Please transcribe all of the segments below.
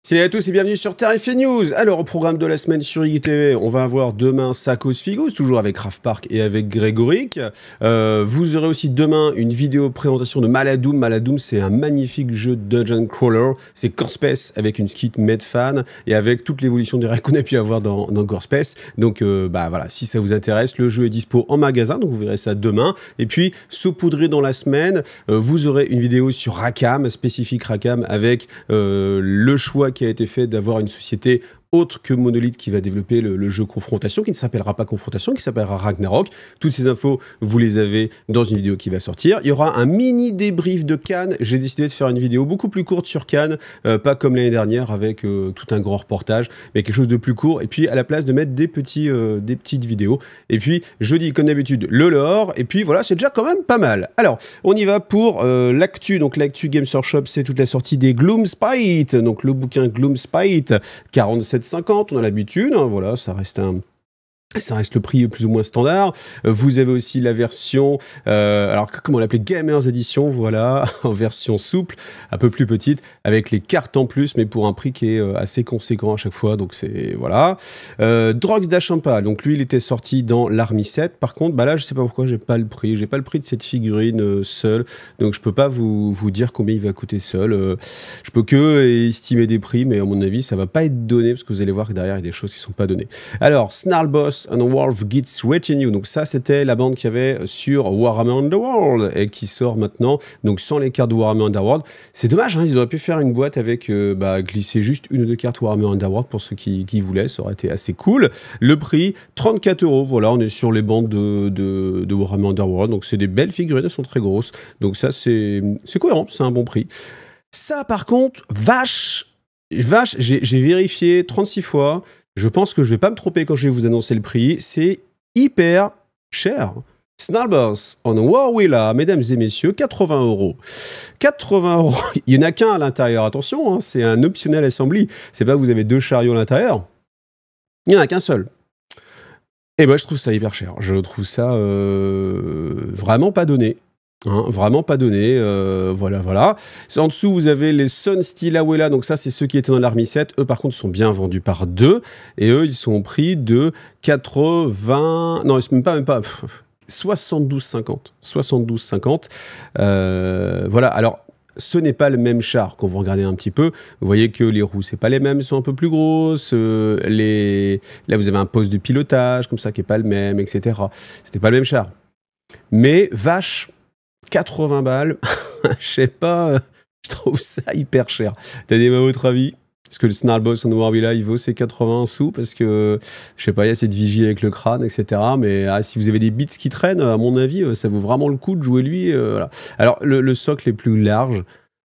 Salut à tous et bienvenue sur Terrifier News. Alors au programme de la semaine sur IGTV, on va avoir demain Sakos Figos, toujours avec Raph Park et avec Grégoric. Vous aurez aussi demain une vidéo présentation de Maladoom. Maladoom, c'est un magnifique jeu de dungeon crawler. C'est Core Space avec une skit made fan et avec toute l'évolution des règles qu'on a pu avoir dans Core Space. Donc voilà, si ça vous intéresse, le jeu est dispo en magasin, donc vous verrez ça demain. Et puis saupoudré dans la semaine, vous aurez une vidéo sur Rackham, spécifique Rackham, avec le choix qui a été fait d'avoir une société autre que Monolith qui va développer le jeu Confrontation, qui ne s'appellera pas Confrontation, qui s'appellera Ragnarok. Toutes ces infos, vous les avez dans une vidéo qui va sortir. Il y aura un mini débrief de Cannes. J'ai décidé de faire une vidéo beaucoup plus courte sur Cannes, pas comme l'année dernière avec tout un grand reportage, mais quelque chose de plus court. Et puis à la place de mettre des petites vidéos. Et puis jeudi, comme d'habitude, le lore. Et puis voilà, c'est déjà quand même pas mal. Alors, on y va pour l'actu. Donc l'actu Games Workshop, c'est toute la sortie des Gloomspite. Donc le bouquin Gloomspite, 47,50, on a l'habitude, hein, voilà, ça reste le prix plus ou moins standard. Vous avez aussi la version, alors comment on l'appelait, Gamers Edition, voilà, en version souple, un peu plus petite, avec les cartes en plus, mais pour un prix qui est assez conséquent à chaque fois, donc c'est, voilà. Drox d'Achampa, donc lui, il était sorti dans l'Army 7, par contre, bah là, je sais pas pourquoi, j'ai pas le prix de cette figurine seule, donc je peux pas vous dire combien il va coûter seul. Je peux que estimer des prix, mais à mon avis, ça va pas être donné, parce que vous allez voir que derrière, il y a des choses qui sont pas données. Alors, Snarlboss Underworld Gets Retinue, donc ça c'était la bande qu'il y avait sur Warhammer Underworld et qui sort maintenant, donc sans les cartes de Warhammer Underworld. C'est dommage, hein, ils auraient pu faire une boîte avec glisser juste une ou deux cartes Warhammer Underworld pour ceux qui voulaient, ça aurait été assez cool. Le prix 34 €, voilà, on est sur les bandes de Warhammer Underworld, donc c'est des belles figurines, elles sont très grosses, donc ça c'est cohérent, c'est un bon prix. Ça par contre, vache, j'ai vérifié 36 fois. Je pense que je vais pas me tromper quand je vais vous annoncer le prix. C'est hyper cher. Snarlboss en Warwilla, mesdames et messieurs, 80 €. 80 €. Il n'y en a qu'un à l'intérieur. Attention, hein, c'est un optionnel assembly. C'est pas que vous avez deux chariots à l'intérieur. Il n'y en a qu'un seul. Et moi, je trouve ça hyper cher. Je trouve ça vraiment pas donné. Hein, vraiment pas donné, voilà. En dessous, vous avez les Sun Steel Awela, donc ça, c'est ceux qui étaient dans l'Army 7. Eux, par contre, sont bien vendus par deux. Et eux, ils sont au prix de 80... Non, même pas. 72,50. 72,50. Voilà, alors... Ce n'est pas le même char. Quand vous regardez un petit peu, vous voyez que les roues, c'est pas les mêmes, elles sont un peu plus grosses. Là, vous avez un poste de pilotage, comme ça, qui est pas le même, etc. C'était pas le même char. Mais, vache, 80 balles, je sais pas, je trouve ça hyper cher. T'as des autre avis? Est-ce que le Snarlboss en Warwilla, il vaut ses 80 sous? Parce que, je sais pas, il y a cette vigie avec le crâne, etc. Mais si vous avez des bits qui traînent, à mon avis, ça vaut vraiment le coup de jouer lui. Voilà. Alors, le socle est plus large,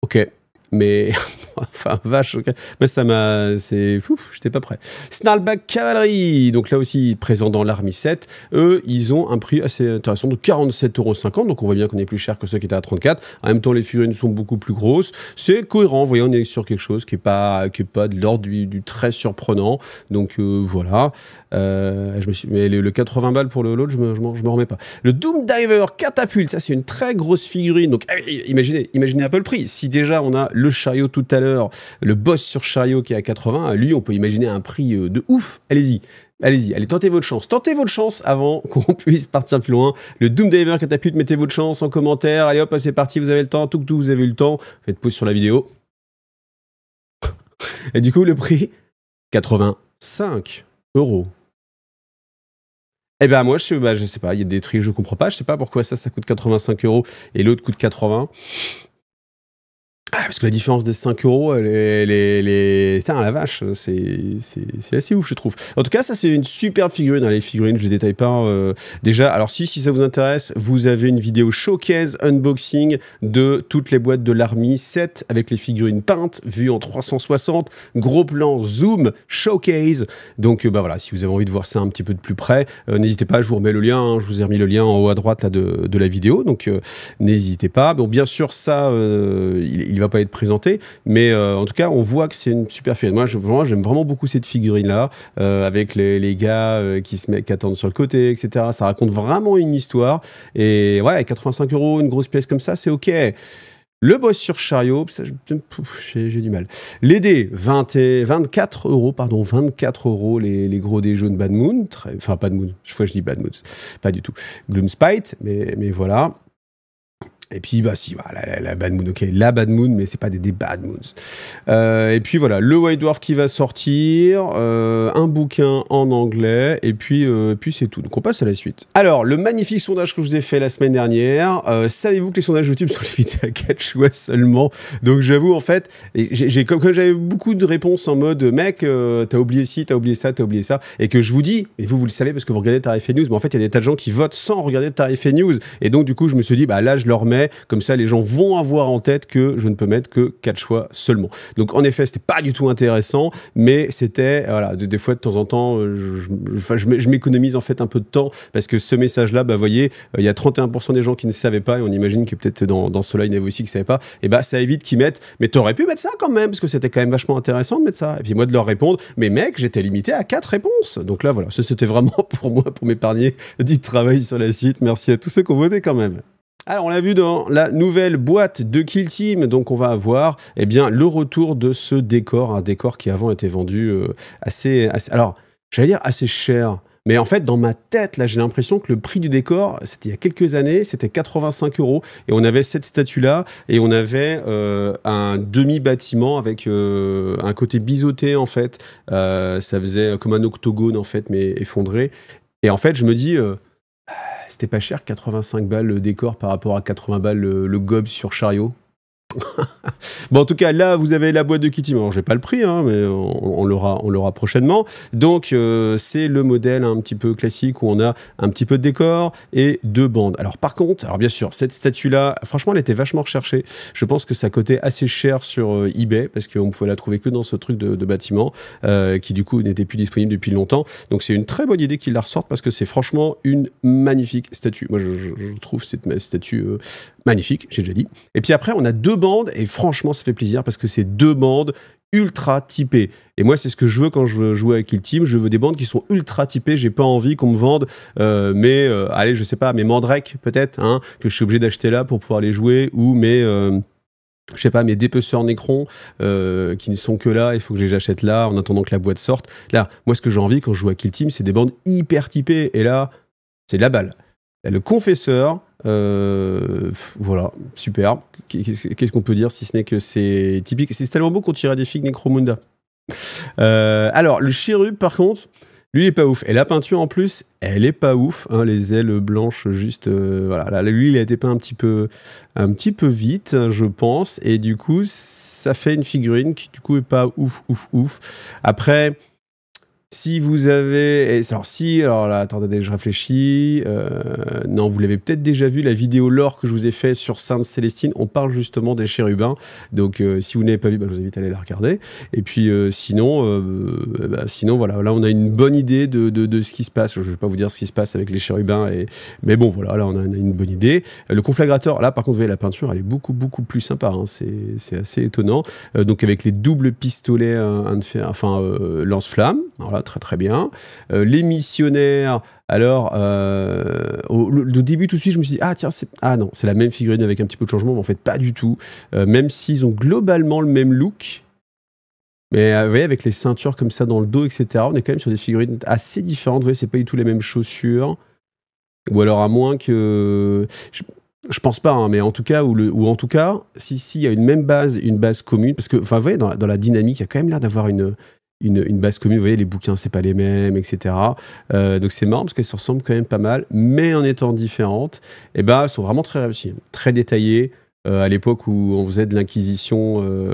ok. Mais, enfin, vache, ok. Mais ça m'a... C'est... Ouf, j'étais pas prêt. Snarlback Cavalry, donc là aussi présent dans l'Army 7. Eux, ils ont un prix assez intéressant de 47,50 €. Donc on voit bien qu'on est plus cher que ceux qui étaient à 34. En même temps, les figurines sont beaucoup plus grosses. C'est cohérent. Vous voyez, on est sur quelque chose qui est pas de l'ordre du très surprenant. Donc voilà. Mais le 80 balles pour l'autre, je me remets pas. Le Doom Diver Catapult, ça c'est une très grosse figurine. Donc imaginez un peu le prix. Si déjà on a le chariot tout à l'heure, le boss sur chariot qui est à 80, lui on peut imaginer un prix de ouf. Allez, tentez votre chance avant qu'on puisse partir plus loin. Le Doom Diver Catapult, mettez votre chance en commentaire. Allez hop, c'est parti, vous avez le temps, tout vous avez eu le temps, faites pause sur la vidéo. Et du coup le prix 85 €. Eh ben moi je sais pas, il y a des prix que je comprends pas, je sais pas pourquoi ça coûte 85 € et l'autre coûte 80. Parce que la différence des 5 €, elle est... Putain, la vache, c'est assez ouf, je trouve. En tout cas, ça, c'est une superbe figurine. Les figurines, je les détaille pas déjà. Alors, si ça vous intéresse, vous avez une vidéo showcase, unboxing de toutes les boîtes de l'Army 7 avec les figurines peintes, vues en 360, gros plan, zoom, showcase. Donc, voilà, si vous avez envie de voir ça un petit peu de plus près, n'hésitez pas, je vous remets le lien. Hein, je vous ai remis le lien en haut à droite là, de la vidéo. Donc, n'hésitez pas. Bon, bien sûr, ça, il va pas être présenté, mais en tout cas, on voit que c'est une super figurine. Moi, j'aime vraiment beaucoup cette figurine-là, avec les gars qui attendent sur le côté, etc. Ça raconte vraiment une histoire. Et ouais, 85 €, une grosse pièce comme ça, c'est OK. Le boss sur chariot, ça, j'ai du mal. Les dés, 24 euros, pardon, 24 euros, les gros dés jaunes Bad Moon. Enfin, Bad Moon, chaque fois je dis Bad Moon, pas du tout. Gloomspite, mais voilà. Et puis, bah si, voilà, la Bad Moon, ok, la Bad Moon, mais c'est pas des Bad Moons. Et puis voilà, le White Dwarf qui va sortir, un bouquin en anglais, et puis c'est tout. Donc on passe à la suite. Alors, le magnifique sondage que je vous ai fait la semaine dernière, savez-vous que les sondages YouTube sont limités à 4 choix seulement? Donc j'avoue, en fait, comme j'avais beaucoup de réponses en mode, mec, t'as oublié ci, t'as oublié ça, t'as oublié ça, et que je vous dis, et vous le savez parce que vous regardez Tarif et News, mais en fait, il y a des tas de gens qui votent sans regarder Tarif et News, et donc du coup, je me suis dit, bah là, je leur mets. Comme ça, les gens vont avoir en tête que je ne peux mettre que 4 choix seulement. Donc, en effet, c'était pas du tout intéressant, mais c'était, voilà, des fois, de temps en temps, je m'économise en fait un peu de temps, parce que ce message-là, bah, vous voyez, il y a 31% des gens qui ne savaient pas, et on imagine que peut-être dans ceux-là, il y en avait aussi qui ne savaient pas, et bah, ça évite qu'ils mettent, mais t'aurais pu mettre ça quand même, parce que c'était quand même vachement intéressant de mettre ça. Et puis moi, de leur répondre, mais mec, j'étais limité à 4 réponses. Donc là, voilà, ça, c'était vraiment pour moi, pour m'épargner du travail sur la suite. Merci à tous ceux qui ont voté quand même. Alors, on l'a vu dans la nouvelle boîte de Kill Team, donc on va avoir eh bien, le retour de ce décor, un décor qui avant était vendu assez, alors, j'allais dire assez cher, mais en fait, dans ma tête, là, j'ai l'impression que le prix du décor, c'était il y a quelques années, c'était 85 €, et on avait cette statue-là, et on avait un demi-bâtiment avec un côté biseauté, en fait, ça faisait comme un octogone, en fait, mais effondré, et en fait, je me dis... c'était pas cher, 85 balles le décor par rapport à 80 balles le gob sur chariot. Bon, en tout cas, là, vous avez la boîte de Kitty. Alors, j'ai pas le prix, hein, mais on l'aura prochainement. Donc, c'est le modèle un petit peu classique où on a un petit peu de décor et 2 bandes. Alors, par contre, alors bien sûr, cette statue-là, franchement, elle était vachement recherchée. Je pense que ça coûtait assez cher sur eBay parce qu'on pouvait la trouver que dans ce truc de bâtiment qui, du coup, n'était plus disponible depuis longtemps. Donc, c'est une très bonne idée qu'ils la ressortent parce que c'est franchement une magnifique statue. Moi, je trouve cette statue magnifique, j'ai déjà dit. Et puis après, on a 2 bandes et franchement, ça fait plaisir parce que c'est 2 bandes ultra typées. Et moi, c'est ce que je veux quand je veux jouer avec Kill Team. Je veux des bandes qui sont ultra typées. J'ai pas envie qu'on me vende allez, je sais pas, mes Mandrake peut-être, hein, que je suis obligé d'acheter là pour pouvoir les jouer, ou mes... je sais pas, mes dépeceurs Necron qui ne sont que là, il faut que je les achète là en attendant que la boîte sorte. Là, moi, ce que j'ai envie quand je joue à Kill Team, c'est des bandes hyper typées. Et là, c'est de la balle. Là, le confesseur, voilà, super. Qu'est-ce qu'on peut dire si ce n'est que c'est typique. C'est tellement beau qu'on tirait des figues Necromunda. Alors, le chérub, par contre, lui, il est pas ouf. Et la peinture, en plus, elle est pas ouf. Hein, les ailes blanches, juste... voilà. Là, lui, il a été peint un petit peu vite, je pense. Et du coup, ça fait une figurine qui, du coup, est pas ouf. Après... Si vous avez... Alors là, attendez, je réfléchis. Non, vous l'avez peut-être déjà vu, la vidéo lore que je vous ai fait sur Sainte Célestine. On parle justement des chérubins. Donc, si vous n'avez pas vu, bah, je vous invite à aller la regarder. Et puis, sinon, voilà. Là, on a une bonne idée de ce qui se passe. Je ne vais pas vous dire ce qui se passe avec les chérubins. Mais bon, voilà, là, on a une bonne idée. Le conflagrateur, là, par contre, vous voyez, la peinture, elle est beaucoup plus sympa. Hein. C'est assez étonnant. Donc, avec les doubles pistolets lance-flammes. Voilà, très bien. Les missionnaires, alors, au début tout de suite, je me suis dit, non, c'est la même figurine avec un petit peu de changement, mais en fait, pas du tout. Même s'ils ont globalement le même look, mais vous voyez, avec les ceintures comme ça dans le dos, etc., on est quand même sur des figurines assez différentes. Vous voyez, c'est pas du tout les mêmes chaussures. Ou alors, à moins que... Je pense pas, hein, mais en tout cas, ou en tout cas, si y a une base commune, parce que, enfin, vous voyez, dans la dynamique, il y a quand même l'air d'avoir une base commune. Vous voyez, les bouquins, c'est pas les mêmes, etc. Donc c'est marrant parce qu'elles se ressemblent quand même pas mal, mais en étant différentes, elles sont vraiment très réussies, très détaillées. À l'époque où on faisait de l'Inquisition,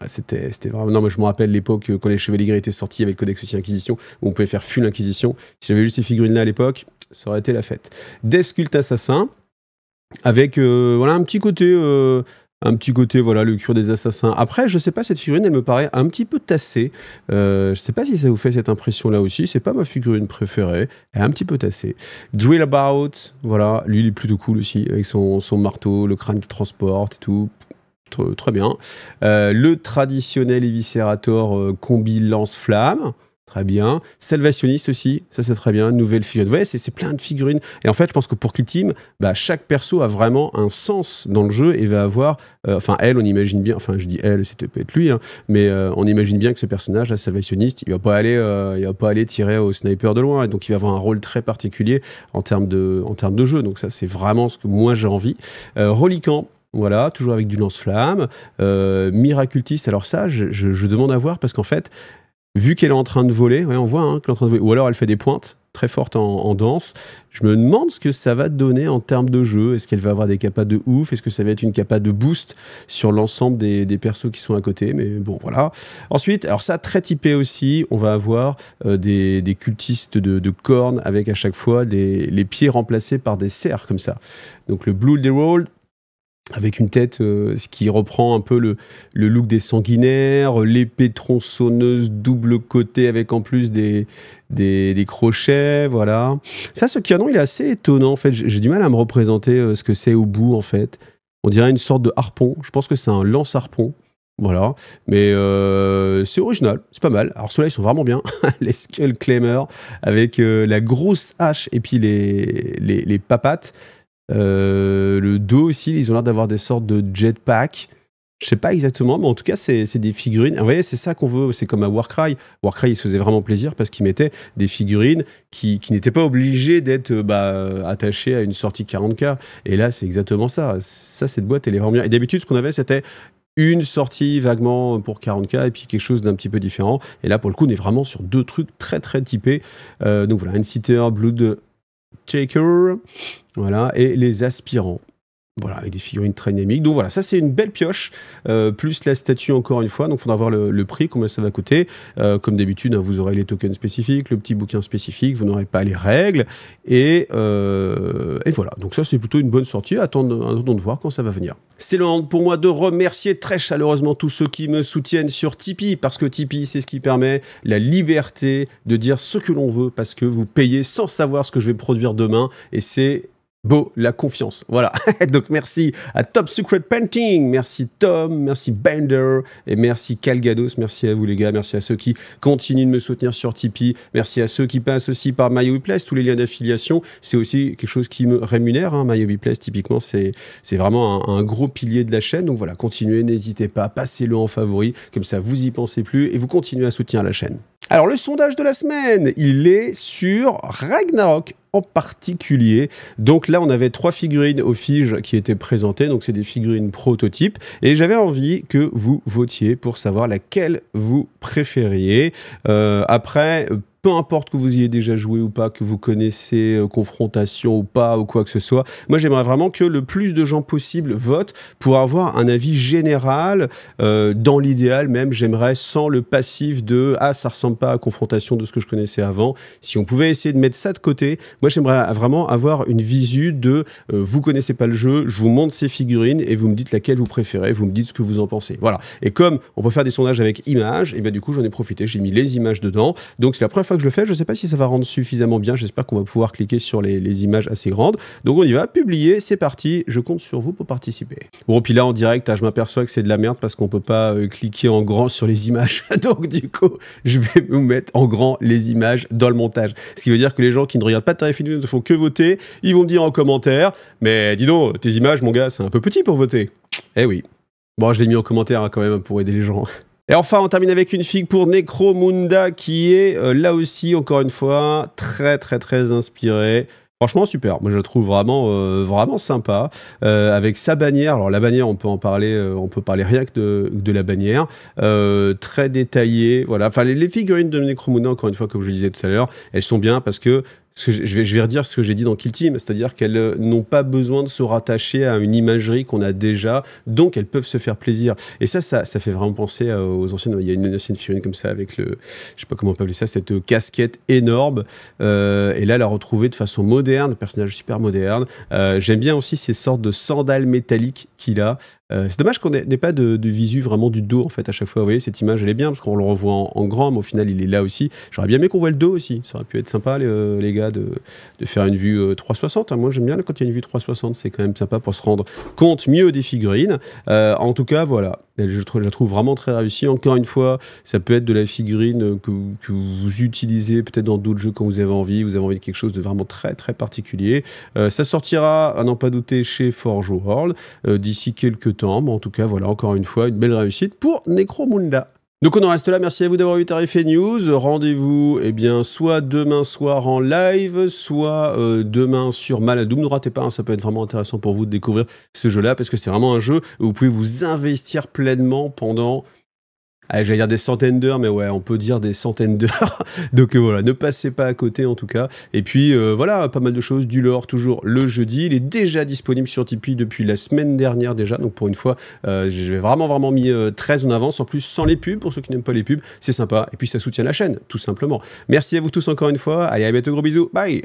c'était vraiment... Non, mais je me rappelle l'époque quand les Chevaliers Gris étaient sortis avec Codex aussi Inquisition, où on pouvait faire full Inquisition. Si j'avais eu ces figurines-là à l'époque, ça aurait été la fête. Death Cult Assassin, avec voilà, un petit côté, voilà, le cure des assassins. Après, je sais pas, cette figurine, elle me paraît un petit peu tassée. Je sais pas si ça vous fait cette impression-là aussi. C'est pas ma figurine préférée. Elle est un petit peu tassée. Drill About, voilà, lui, il est plutôt cool aussi, avec son marteau, le crâne qui transporte et tout. Très bien. Le traditionnel Eviscerator combi lance-flamme. Très bien. Salvationniste aussi, ça c'est très bien. Nouvelle figurine. Vous voyez, c'est plein de figurines. Et en fait, je pense que pour Kill Team, bah, chaque perso a vraiment un sens dans le jeu et va avoir. Enfin, elle, on imagine bien. Enfin, je dis elle, c'était peut-être lui, hein, mais on imagine bien que ce personnage, là, Salvationniste, il va pas aller tirer au sniper de loin. Et donc, il va avoir un rôle très particulier en termes de jeu. Donc, ça, c'est vraiment ce que moi j'ai envie. Reliquant. Voilà, toujours avec du lance-flamme. Miracultiste, alors ça, je demande à voir parce qu'en fait, vu qu'elle est en train de voler, ouais, on voit qu'elle est en train de voler, ou alors elle fait des pointes très fortes en danse, je me demande ce que ça va donner en termes de jeu. Est-ce qu'elle va avoir des capas de ouf? Est-ce que ça va être une capa de boost sur l'ensemble des persos qui sont à côté? Mais bon, voilà. Ensuite, alors ça, très typé aussi, on va avoir des cultistes de cornes avec à chaque fois les pieds remplacés par des cerfs comme ça. Donc le Blue Roll avec une tête ce qui reprend un peu le look des sanguinaires, l'épée tronçonneuse double côté avec en plus des crochets, voilà. Ça, ce canon, il est assez étonnant, en fait. J'ai du mal à me représenter ce que c'est au bout, en fait. On dirait une sorte de harpon. Je pense que c'est un lance-harpon. Voilà, mais c'est original, c'est pas mal. Alors ceux-là, ils sont vraiment bien. Les Skull Climber avec la grosse hache et puis les papates. Le dos aussi, ils ont l'air d'avoir des sortes de jetpack. Je sais pas exactement, mais en tout cas, c'est des figurines. Vous voyez, c'est ça qu'on veut. C'est comme à Warcry. Warcry, il se faisait vraiment plaisir parce qu'il mettait des figurines qui n'étaient pas obligées d'être attachées à une sortie 40K. Et là, c'est exactement ça. Ça, cette boîte, elle est vraiment bien. Et d'habitude, ce qu'on avait, c'était une sortie vaguement pour 40K et puis quelque chose d'un petit peu différent. Et là, pour le coup, on est vraiment sur deux trucs très, très typés. Donc voilà, Anciter, Blood Taker, voilà, et les aspirants. Voilà, avec des figurines très dynamiques. Donc voilà, ça c'est une belle pioche, plus la statue encore une fois. Donc il faudra voir le prix, combien ça va coûter. Comme d'habitude, vous aurez les tokens spécifiques, le petit bouquin spécifique, vous n'aurez pas les règles. Et voilà, donc ça c'est plutôt une bonne sortie. Attendons de voir quand ça va venir. C'est le moment pour moi de remercier très chaleureusement tous ceux qui me soutiennent sur Tipeee, parce que Tipeee, c'est ce qui permet la liberté de dire ce que l'on veut, parce que vous payez sans savoir ce que je vais produire demain. Et c'est beau, la confiance. Voilà. Donc merci à Top Secret Painting, merci Tom, merci Bender et merci Calgados. Merci à vous les gars, merci à ceux qui continuent de me soutenir sur Tipeee, merci à ceux qui passent aussi par MyWePlace, tous les liens d'affiliation. C'est aussi quelque chose qui me rémunère. MyWePlace, typiquement, c'est vraiment un gros pilier de la chaîne. Donc voilà, continuez, n'hésitez pas, passez-le en favori, comme ça vous y pensez plus et vous continuez à soutenir la chaîne. Alors le sondage de la semaine, il est sur Ragnarok en particulier. Donc là, on avait 3 figurines au Fige qui étaient présentées, donc c'est des figurines prototypes, et j'avais envie que vous votiez pour savoir laquelle vous préfériez. Après, peu importe que vous y ayez déjà joué ou pas, que vous connaissez Confrontation ou pas, ou quoi que ce soit, moi j'aimerais vraiment que le plus de gens possible votent pour avoir un avis général. Dans l'idéal même, j'aimerais sans le passif de « Ah, ça ressemble pas à Confrontation de ce que je connaissais avant ». Si on pouvait essayer de mettre ça de côté, moi j'aimerais vraiment avoir une visu de vous connaissez pas le jeu, je vous montre ces figurines et vous me dites laquelle vous préférez, vous me dites ce que vous en pensez. Voilà. Et comme on peut faire des sondages avec images, et bien du coup j'en ai profité, j'ai mis les images dedans. Donc c'est la première fois que je le fais, je sais pas si ça va rendre suffisamment bien, j'espère qu'on va pouvoir cliquer sur les images assez grandes. Donc on y va, publier, c'est parti, je compte sur vous pour participer. Bon, puis là en direct, je m'aperçois que c'est de la merde parce qu'on peut pas cliquer en grand sur les images. Donc du coup, je vais vous mettre en grand les images dans le montage. Ce qui veut dire que les gens qui ne regardent pas Tarif News ne font que voter, ils vont me dire en commentaire, mais dis donc, tes images, mon gars, c'est un peu petit pour voter. Eh oui. Bon, je l'ai mis en commentaire quand même pour aider les gens. Et enfin, on termine avec une figue pour Necromunda qui est là aussi, encore une fois, très très très inspirée. Franchement, super. Moi, je la trouve vraiment, vraiment sympa. Avec sa bannière. Alors, la bannière, on peut en parler. On peut parler rien que de la bannière. Très détaillée. Voilà. Enfin, les figurines de Necromunda, encore une fois, comme je le disais tout à l'heure, elles sont bien parce que je vais redire ce que j'ai dit dans Kill Team, c'est-à-dire qu'elles n'ont pas besoin de se rattacher à une imagerie qu'on a déjà, donc elles peuvent se faire plaisir. Et ça fait vraiment penser aux anciennes. Il y a une ancienne figurine comme ça avec je sais pas comment on peut appeler ça, cette casquette énorme. Et là, la retrouver de façon moderne, personnage super moderne. J'aime bien aussi ces sortes de sandales métalliques qu'il a. C'est dommage qu'on n'ait pas de visu vraiment du dos en fait à chaque fois. Vous voyez, cette image elle est bien parce qu'on le revoit en grand, mais au final il est là aussi. J'aurais bien aimé qu'on voit le dos aussi. Ça aurait pu être sympa les gars de faire une vue 360. Moi j'aime bien quand il y a une vue 360, c'est quand même sympa pour se rendre compte mieux des figurines. En tout cas voilà. Je la trouve vraiment très réussie. Encore une fois, ça peut être de la figurine que vous utilisez peut-être dans d'autres jeux quand vous avez envie de quelque chose de vraiment très très particulier. Ça sortira, à n'en pas douter, chez Forge World d'ici quelques temps. Mais en tout cas, voilà, encore une fois, une belle réussite pour Necromunda. Donc on en reste là, merci à vous d'avoir eu Tarif et News, rendez-vous soit demain soir en live, soit demain sur Maladoom, ne ratez pas, hein, ça peut être vraiment intéressant pour vous de découvrir ce jeu-là, parce que c'est vraiment un jeu où vous pouvez vous investir pleinement pendant... j'allais dire des centaines d'heures, mais ouais, on peut dire des centaines d'heures. Donc voilà, ne passez pas à côté en tout cas. Et puis voilà, pas mal de choses, du lore toujours le jeudi. Il est déjà disponible sur Tipeee depuis la semaine dernière déjà. Donc pour une fois, je vais vraiment mis très en avance. En plus, sans les pubs, pour ceux qui n'aiment pas les pubs, c'est sympa. Et puis ça soutient la chaîne, tout simplement. Merci à vous tous encore une fois. Allez, à bientôt, gros bisous. Bye!